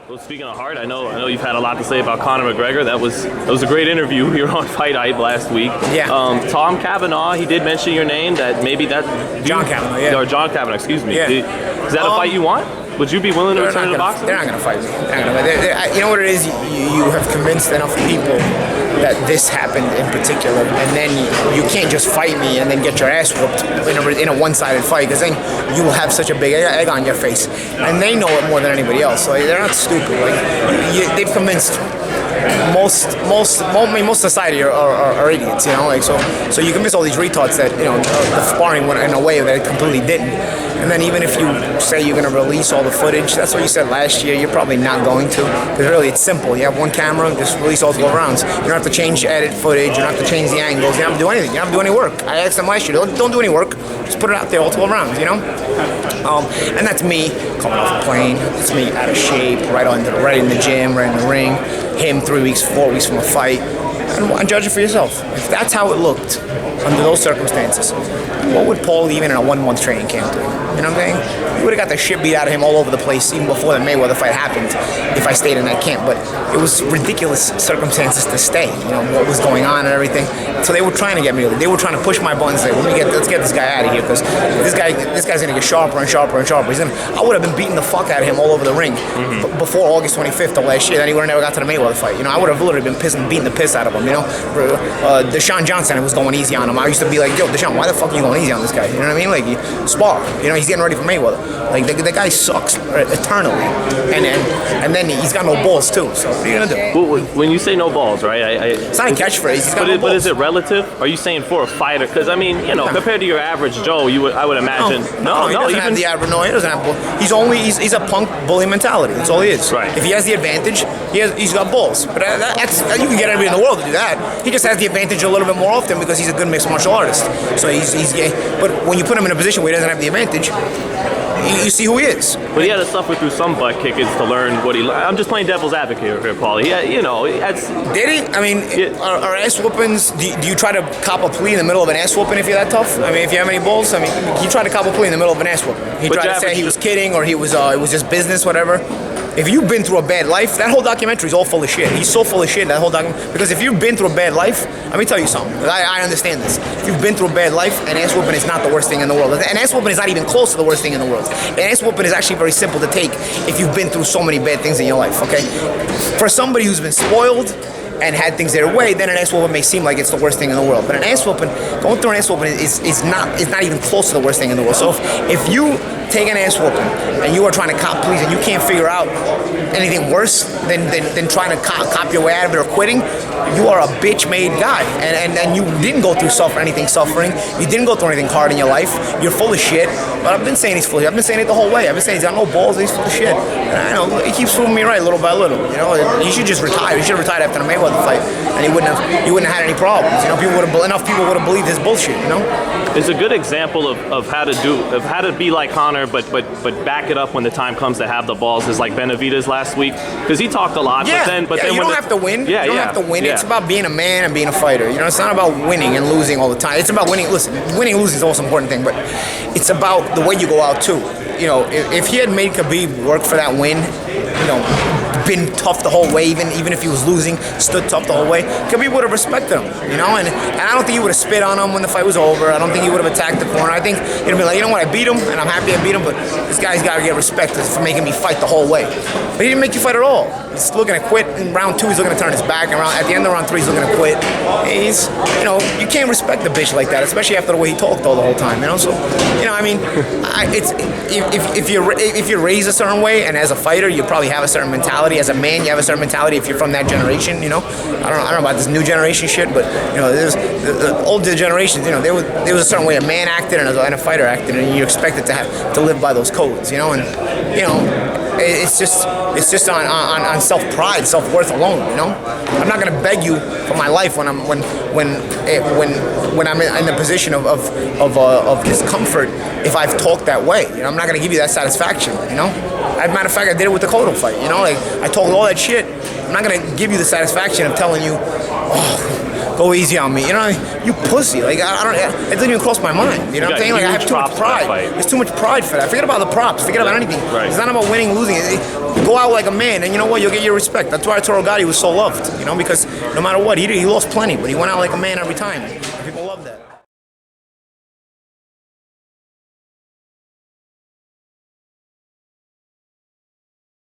Well, speaking of heart, I know you've had a lot to say about Conor McGregor. That was a great interview here on FightHype last week. Yeah. Tom Kavanagh, he did mention your name. That maybe that John Kavanagh, yeah. Or John Kavanagh, excuse me. Yeah. Is that a fight you want? Would you be willing to return to boxing? They're not going to fight me. You know what it is? You have convinced enough people that this happened in particular, and then you can't just fight me and then get your ass whooped in a one-sided fight, because then you will have such a big egg on your face, and they know it more than anybody else. So they're not stupid. They've convinced most society are idiots, you know. So you convince all these retards that the sparring went in a way that it completely didn't. And then even if you say you're going to release all the footage, that's what you said last year, you're probably not going to. Because really, it's simple. You have one camera, just release all 12 rounds. You don't have to change edit footage, you don't have to change the angles, you don't have to do anything. You don't have to do any work. I asked them last year, don't do any work, just put it out there, all 12 rounds, you know? And that's me coming off a plane, it's me out of shape, right in the gym, right in the ring, him 3 weeks, 4 weeks from a fight. And judge it for yourself. If that's how it looked under those circumstances, what would Paul even in a 1-month training camp do? You know what I'm saying? You would have got the shit beat out of him all over the place even before the Mayweather fight happened if I stayed in that camp. But it was ridiculous circumstances to stay. You know, what was going on and everything. So they were trying to get me. They were trying to push my buttons. Say, let's get this guy out of here, because this guy's gonna get sharper and sharper and sharper. I would have been beating the fuck out of him all over the ring before August 25th of last year. Then he would have never got to the Mayweather fight. You know, I would have literally been beating the piss out of him. You know, Deshaun Johnson was going easy on him. I used to be like, yo, Deshaun, why the fuck are you going easy on this guy? You know what I mean? Like, spar. You know, he's getting ready for Mayweather. Like, the guy sucks eternally, and then he's got no balls too. So what are you gonna do? Well, when you say no balls, right? It's not a catchphrase. He's got no balls. But is it relative? Are you saying for a fighter? Because I mean, compared to your average Joe, I would imagine. No, he doesn't have the average. No, he doesn't have balls. He's a punk bully mentality. That's all he is. Right. If he has the advantage, he's got balls. But you can get anybody in the world to do that. He just has the advantage a little bit more often because he's a good mixed martial artist. So he's gay. But when you put him in a position where he doesn't have the advantage, you see who he is. But he had to suffer through some butt kickings to learn what he learned. I'm just playing devil's advocate here, Paulie. Did he? I mean, are ass whoopings, do you try to cop a plea in the middle of an ass whooping if you're that tough? I mean, if you have any balls, I mean, he tried to cop a plea in the middle of an ass whooping. He tried to say he was kidding, or it was just business, whatever. If you've been through a bad life, that whole documentary is all full of shit. He's so full of shit, that whole documentary. Because if you've been through a bad life, let me tell you something. I understand this. If you've been through a bad life, an ass whooping is not the worst thing in the world. An ass whooping is not even close to the worst thing in the world. An ass whooping is actually very simple to take if you've been through so many bad things in your life, okay? For somebody who's been spoiled and had things their way, then an ass whooping may seem like it's the worst thing in the world. But an ass whooping, going through an ass whooping is not even close to the worst thing in the world. So if you take an ass whooping and you are trying to cop pleas and you can't figure out anything worse than trying to cop your way out of it or quitting, you are a bitch-made guy. And you didn't go through anything suffering. You didn't go through anything hard in your life. You're full of shit. But I've been saying he's full of shit. I've been saying it the whole way. I've been saying he's got no balls, he's full of shit. And I know, he keeps proving me right little by little. You know, he should just retire. He should have retired after the Mayweather fight, and he wouldn't have had any problems. You know, enough people would have believed his bullshit, you know? It's a good example of how to be like Conor, but back it up when the time comes to have the balls, is like Benavidez last week, because he talked a lot. Yeah, but then you don't have to win. Yeah, you don't have to win. Yeah. It's about being a man and being a fighter. You know, it's not about winning and losing all the time. It's about winning. Listen, winning and losing is the most important thing, but it's about the way you go out too. You know, if he had made Khabib work for that win, you know, been tough the whole way, even if he was losing, stood tough the whole way, Khabib would have respected him, you know, and I don't think he would have spit on him when the fight was over. I don't think he would have attacked the corner. I think he'd have been like, you know what, I beat him, and I'm happy I beat him, but this guy's got to get respect for making me fight the whole way. But he didn't make you fight at all. He's looking to quit in round 2. He's looking to turn his back, and at the end of round 3, he's looking to quit. He's, you know, you can't respect the bitch like that, especially after the way he talked all the whole time, you know. So, you know, I mean, if you're raised a certain way, and as a fighter, you probably have a certain mentality. As a man, you have a certain mentality. If you're from that generation, you know, I don't know about this new generation shit, but you know, there's the older generations. You know, there was a certain way a man acted and a fighter acted, and you expected to live by those codes, you know, and you know. It's just on self-pride, self-worth alone, you know. I'm not gonna beg you for my life when I'm in the position of discomfort if I've talked that way. You know, I'm not gonna give you that satisfaction, you know. As a matter of fact, I did it with the Cotto fight, you know. Like, I told all that shit. I'm not gonna give you the satisfaction of telling you, oh, go easy on me. You know, you pussy. Like I don't. It didn't even cross my mind. You know what I'm saying? Like I have too much pride. There's too much pride for that. Forget about the props. Forget about anything. Right. It's not about winning, losing. Go out like a man, and you know what? You'll get your respect. That's why Arturo Gatti was so loved. You know, because no matter what, he lost plenty, but he went out like a man every time. People love that.